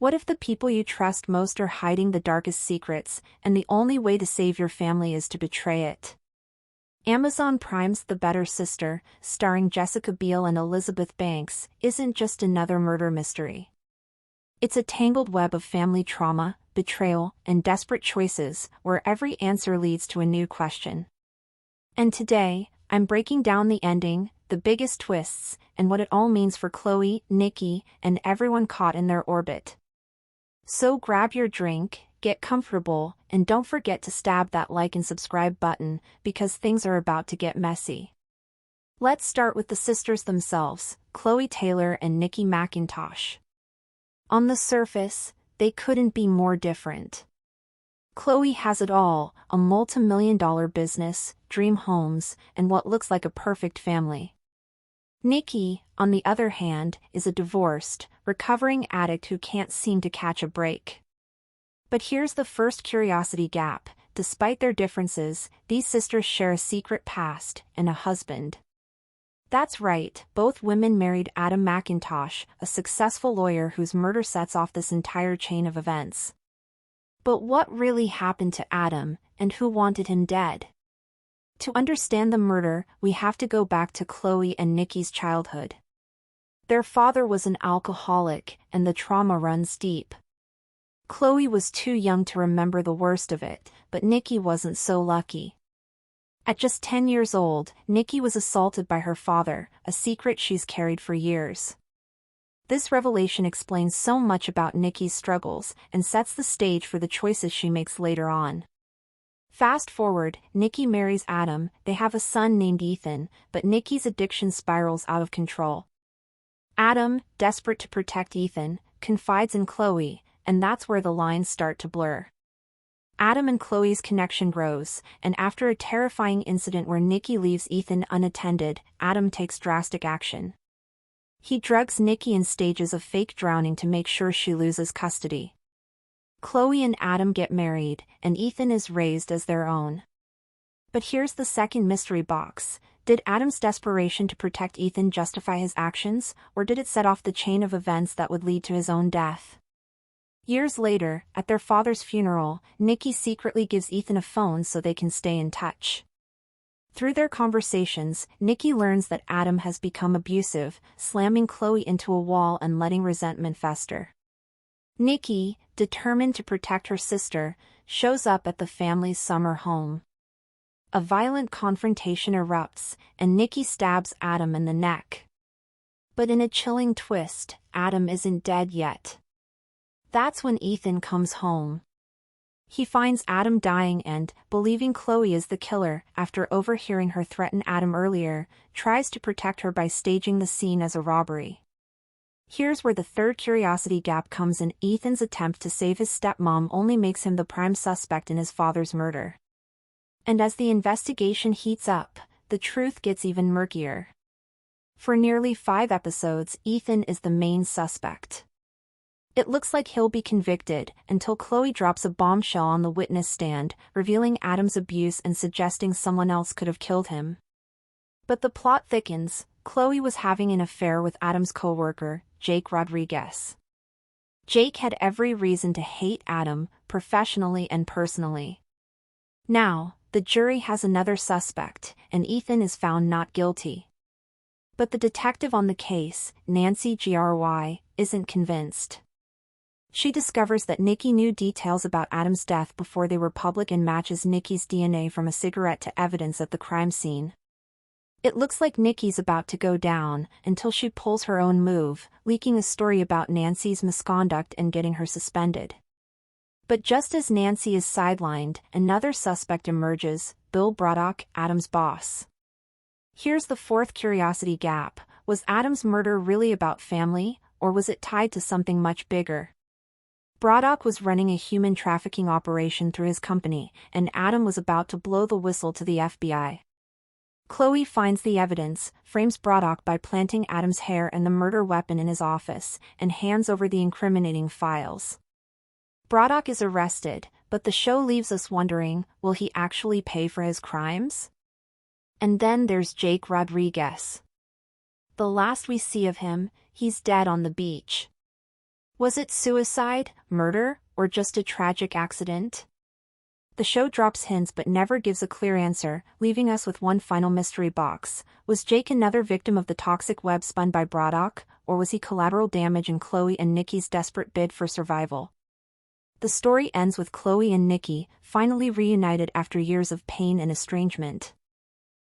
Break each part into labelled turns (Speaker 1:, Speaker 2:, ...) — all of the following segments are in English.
Speaker 1: What if the people you trust most are hiding the darkest secrets, and the only way to save your family is to betray it? Amazon Prime's The Better Sister, starring Jessica Biel and Elizabeth Banks, isn't just another murder mystery. It's a tangled web of family trauma, betrayal, and desperate choices, where every answer leads to a new question. And today, I'm breaking down the ending, the biggest twists, and what it all means for Chloe, Nikki, and everyone caught in their orbit. So grab your drink, get comfortable, and don't forget to stab that like and subscribe button, because things are about to get messy. Let's start with the sisters themselves, Chloe Taylor and Nikki McIntosh. On the surface, they couldn't be more different. Chloe has it all, a multi-million-dollar business, dream homes, and what looks like a perfect family. Nikki, on the other hand, is a divorced, recovering addict who can't seem to catch a break. But here's the first curiosity gap: despite their differences, these sisters share a secret past and a husband. That's right, both women married Adam McIntosh, a successful lawyer whose murder sets off this entire chain of events. But what really happened to Adam, and who wanted him dead? To understand the murder, we have to go back to Chloe and Nikki's childhood. Their father was an alcoholic, and the trauma runs deep. Chloe was too young to remember the worst of it, but Nikki wasn't so lucky. At just 10 years old, Nikki was assaulted by her father, a secret she's carried for years. This revelation explains so much about Nikki's struggles and sets the stage for the choices she makes later on. Fast forward, Nikki marries Adam, they have a son named Ethan, but Nikki's addiction spirals out of control. Adam, desperate to protect Ethan, confides in Chloe, and that's where the lines start to blur. Adam and Chloe's connection grows, and after a terrifying incident where Nikki leaves Ethan unattended, Adam takes drastic action. He drugs Nikki and stages a fake drowning to make sure she loses custody. Chloe and Adam get married, and Ethan is raised as their own. But here's the second mystery box: did Adam's desperation to protect Ethan justify his actions, or did it set off the chain of events that would lead to his own death? Years later, at their father's funeral, Nikki secretly gives Ethan a phone so they can stay in touch. Through their conversations, Nikki learns that Adam has become abusive, slamming Chloe into a wall and letting resentment fester. Nikki, determined to protect her sister, shows up at the family's summer home. A violent confrontation erupts, and Nikki stabs Adam in the neck. But in a chilling twist, Adam isn't dead yet. That's when Ethan comes home. He finds Adam dying and, believing Chloe is the killer after overhearing her threaten Adam earlier, tries to protect her by staging the scene as a robbery. Here's where the third curiosity gap comes in: Ethan's attempt to save his stepmom only makes him the prime suspect in his father's murder. And as the investigation heats up, the truth gets even murkier. For nearly 5 episodes, Ethan is the main suspect. It looks like he'll be convicted, until Chloe drops a bombshell on the witness stand, revealing Adam's abuse and suggesting someone else could have killed him. But the plot thickens: Chloe was having an affair with Adam's co-worker, Jake Rodriguez. Jake had every reason to hate Adam, professionally and personally. Now, the jury has another suspect, and Ethan is found not guilty. But the detective on the case, Nancy Gry, isn't convinced. She discovers that Nikki knew details about Adam's death before they were public and matches Nikki's DNA from a cigarette to evidence at the crime scene. It looks like Nikki's about to go down, until she pulls her own move, leaking a story about Nancy's misconduct and getting her suspended. But just as Nancy is sidelined, another suspect emerges: Bill Braddock, Adam's boss. Here's the fourth curiosity gap: was Adam's murder really about family, or was it tied to something much bigger? Braddock was running a human trafficking operation through his company, and Adam was about to blow the whistle to the FBI. Chloe finds the evidence, frames Braddock by planting Adam's hair and the murder weapon in his office, and hands over the incriminating files. Braddock is arrested, but the show leaves us wondering, will he actually pay for his crimes? And then there's Jake Rodriguez. The last we see of him, he's dead on the beach. Was it suicide, murder, or just a tragic accident? The show drops hints but never gives a clear answer, leaving us with one final mystery box. Was Jake another victim of the toxic web spun by Braddock, or was he collateral damage in Chloe and Nikki's desperate bid for survival? The story ends with Chloe and Nikki finally reunited after years of pain and estrangement.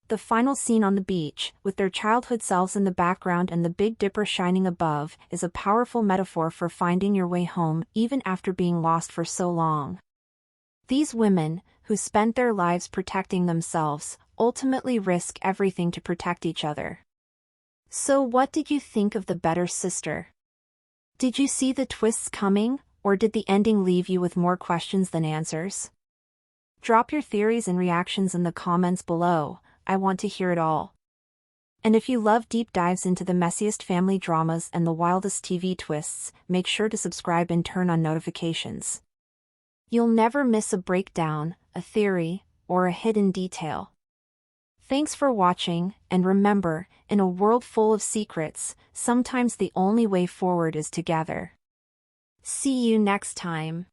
Speaker 1: The final scene on the beach, with their childhood selves in the background and the Big Dipper shining above, is a powerful metaphor for finding your way home even after being lost for so long. These women, who spent their lives protecting themselves, ultimately risk everything to protect each other. So what did you think of The Better Sister? Did you see the twists coming, or did the ending leave you with more questions than answers? Drop your theories and reactions in the comments below. I want to hear it all. And if you love deep dives into the messiest family dramas and the wildest TV twists, make sure to subscribe and turn on notifications. You'll never miss a breakdown, a theory, or a hidden detail. Thanks for watching, and remember, in a world full of secrets, sometimes the only way forward is together. See you next time.